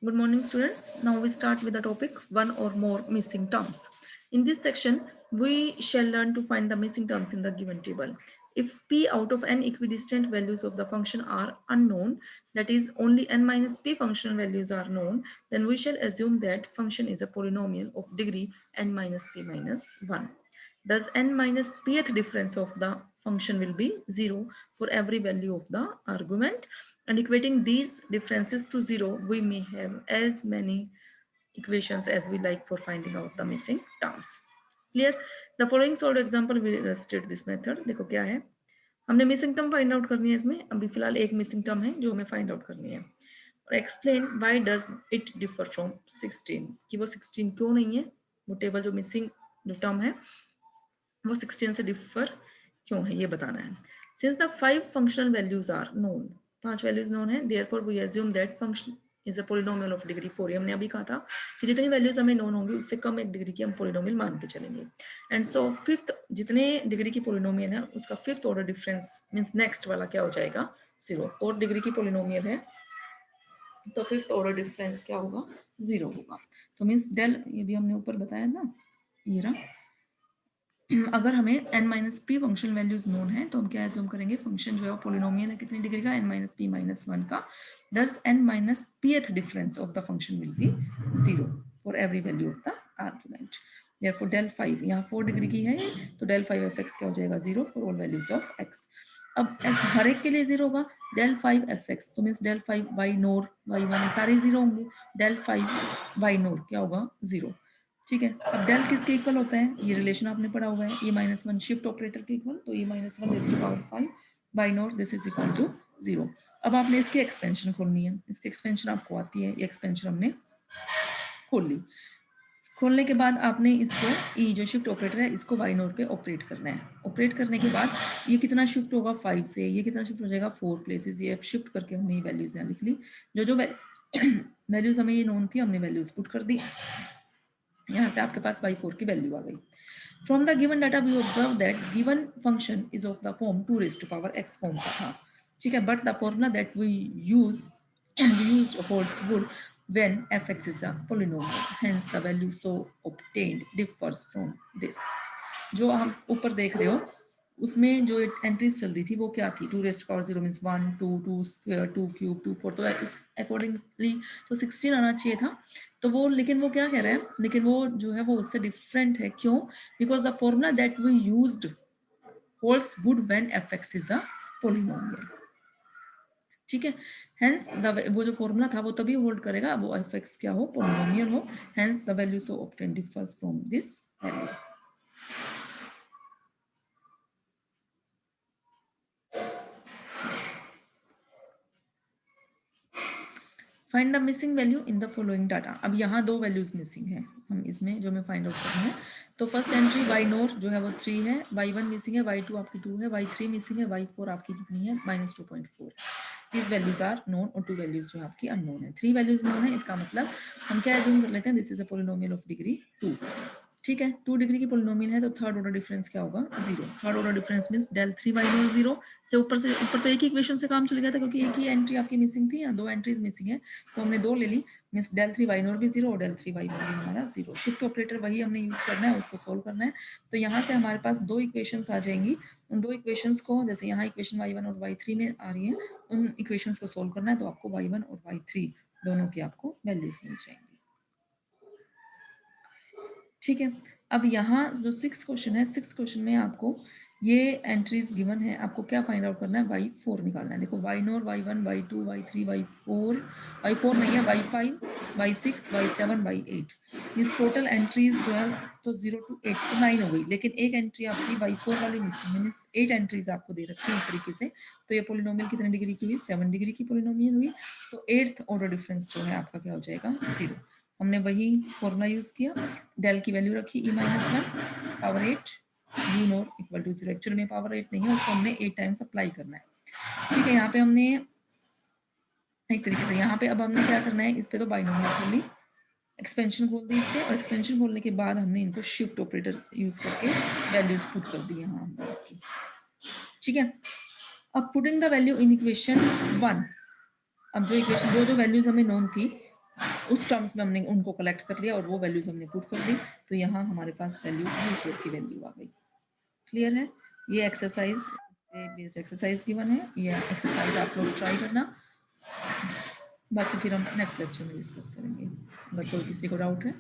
Good morning, students. Now we start with the topic one or more missing terms. In this section, we shall learn to find the missing terms in the given table. If p out of n equidistant values of the function are unknown, that is only n minus p functional values are known, then we shall assume that function is a polynomial of degree n minus p minus 1. Thus n minus pth difference of the function will be 0 for every value of the argument, and equating these differences to 0, we may have as many equations as we like for finding out the missing terms. Clear? The following solved example will illustrate this method. देखो क्या है, हमने missing term find out करनी है इसमें. अभी फिलहाल एक मिसिंग टर्म है जो हमें फाइंड आउट करनी है. और explain why does it differ from 16, कि वो 16 क्यों नहीं है, वो टेबल जो मिसिंग जो टर्म है वो 16 से डिफर क्यों है, ये बताना है. Since the 5 functional values are known, 5 values known है, therefore we assume that function is a polynomial of degree 4. हमने अभी कहा था कि जितनी वैल्यूज हमें नोन होंगी उससे कम एक डिग्री की हम पॉलिनोमियल मान के चलेंगे. एंड सो फिफ्थ, जितने डिग्री की पॉलिनोमियल है उसका fifth order difference means next वाला क्या हो जाएगा, 0. 4 डिग्री की पॉलिनोमियल है तो फिफ्थ ऑर्डर डिफरेंस क्या होगा, 0 होगा. तो मींस डेल, ये भी हमने ऊपर बताया ना, ये रहा. अगर हमें n minus P functional values known है तो हम क्या एज्यूम करेंगे, फंक्शन जो है वो पॉलिनोमियल है कितनी डिग्री का, n माइनस पी माइनस 1 का. दस n minus pth difference of the function will be 0 for every value of the argument. therefore del 5 यहाँ 4 डिग्री की है तो del 5 एफ एक्स क्या हो जाएगा, 0 for all values of x. अब हर एक के लिए 0 होगा. del 5 एफ एक्स तो मीन्स del 5 वाई नोर वाई वन सारे 0 होंगे. del 5 वाई नोर क्या होगा, 0. ठीक है. अब डेल किसके इक्वल होता है, ये रिलेशन आपने पढ़ा हुआ है, e माइनस 1 शिफ्ट ऑपरेटर के इक्वल, तो e minus 1 raise to power 5 by not this is equal to 0. अब आपने इसकी एक्सपेंशन खोलनी है, इसकी एक्सपेंशन आपको आती है, ये एक्सपेंशन हमने खोल ली. खोलने के बाद आपने इसको ई जो शिफ्ट ऑपरेटर है इसको वाई नोट पे ऑपरेट करना है. ऑपरेट करने के बाद ये कितना शिफ्ट होगा 5 से, ये कितना शिफ्ट हो जाएगा 4 प्लेसेस. ये शिफ्ट करके हमने ये वैल्यूज यहाँ लिख ली. जो जो वैल्यूज हमें ये नोन थी हमने वैल्यूज पुट कर दी. यहाँ से आपके पास y4 की वैल्यू आ गई. From the given data we observe that given function is of the form 2 raise to power x form का था. ठीक है. But the formula that we used holds good when fx is a polynomial, hence the value so obtained differs from this. जो हम ऊपर देख रहे हो उसमें जो एंट्रीज चल रही थी वो क्या थी, 2 raise to power 0 means 1 2 2 square 2 cube 2 4, तो उस अकॉर्डिंगली तो 16 आना चाहिए था. तो वो, लेकिन वो क्या कह रहा है, लेकिन वो जो है वो उससे डिफरेंट है. क्यों? Because the formula that we used holds good when fx is a polynomial. ठीक है. हेंस वो जो फॉर्मूला था वो तभी होल्ड करेगा वो fx क्या हो, पॉलिनोमियल हो. Hence the value so obtain differs from this value. Find the missing value in the following data. अब यहाँ 2 वैल्यूज मिसिंग है, हम इसमें जो हमें फाइंड आउट करनी है. तो फर्स्ट एंट्री वाई नोर जो है वो 3 है, y1 मिसिंग है, y2 आपकी 2 है, y3 मिसिंग है, y4 आपकी कितनी है, -2.4. These values are known और 2 वैल्यूज जो आपकी अननोन है. 3 वैल्यूज नोन है, इसका मतलब हम क्या एज्यूम कर लेते हैं, this is a polynomial of degree 2. ठीक है. 2 डिग्री की पॉलिनोमियल है तो थर्ड ऑर्डर डिफरेंस क्या होगा, 0. Third order difference means del 3 y note 0 से ऊपर तो एक ही इक्वेशन से काम चल गया था क्योंकि एक ही एंट्री आपकी मिसिंग थी या 2 एंट्रीज मिसिंग है तो हमने 2 ले ली. मींस del 3 y नोट भी 0 और del 3 y नोट भी हमारा 0. शिफ्ट ऑपरेटर वही हमने यूज करना है, उसको सोल्व करना है. तो यहाँ से हमारे पास 2 इक्वेशंस आ जाएंगी. उन 2 इक्वेशंस को, जैसे यहाँ इक्वेशन y1 और y3 में आ रही है, उन इक्वेशंस को सोल्व करना है तो आपको y1 और y3 दोनों की आपको वैल्यूज मिल जाएंगी. ठीक है. अब यहाँ जो 6th क्वेश्चन है, 6th क्वेश्चन में आपको ये एंट्रीज गिवन है, आपको क्या फाइंड आउट करना है, y4 निकालना है. देखो y नोर y1 y2 y3 y4 नहीं है, y5 y6 y7 y8. इस टोटल एंट्रीज जो है तो 0 to 8 तो 9 हो गई, लेकिन एक एंट्री आपकी y4 वाली मिसिंग है. मींस 8 एंट्रीज आपको दे रखी है एक तरीके से. तो ये पॉलिनोमियल कितने डिग्री की हुई, 7 डिग्री की पॉलिनोमियल हुई. तो 8th ऑर्डर डिफरेंस जो है आपका क्या हो जाएगा, 0. हमने वही फॉर्मूला यूज किया, डेल की वैल्यू रखी e minus 1 power 8 you not equal to 0. Actually में पावर 8 नहीं है, उसको हमने 8 टाइम्स अप्लाई करना है. ठीक है. यहाँ पे हमने एक तरीके से, यहाँ पे अब हमने क्या करना है, इस पे तो बाइनोमियल खोल ली, एक्सपेंशन खोल दी इसके, और एक्सपेंशन खोलने के बाद हमने इनको शिफ्ट ऑपरेटर यूज करके वैल्यूज पुट कर दी यहाँ हमने इसकी. ठीक है. अब putting the value in equation 1. अब जो इक्वेशन जो वैल्यूज हमें नोन थी उस टर्म्स में हमने उनको कलेक्ट कर लिया और वो वैल्यूज हमने पुट कर दी, तो यहाँ हमारे पास वैल्यू U4 की वैल्यू आ गई। क्लियर है? ये एक्सरसाइज बेस्ड एक्सरसाइज गिवन है, ये एक्सरसाइज आप लोग ट्राई करना, बाकी फिर हम नेक्स्ट लेक्चर में डिस्कस करेंगे। अगर कोई किसी को डाउट है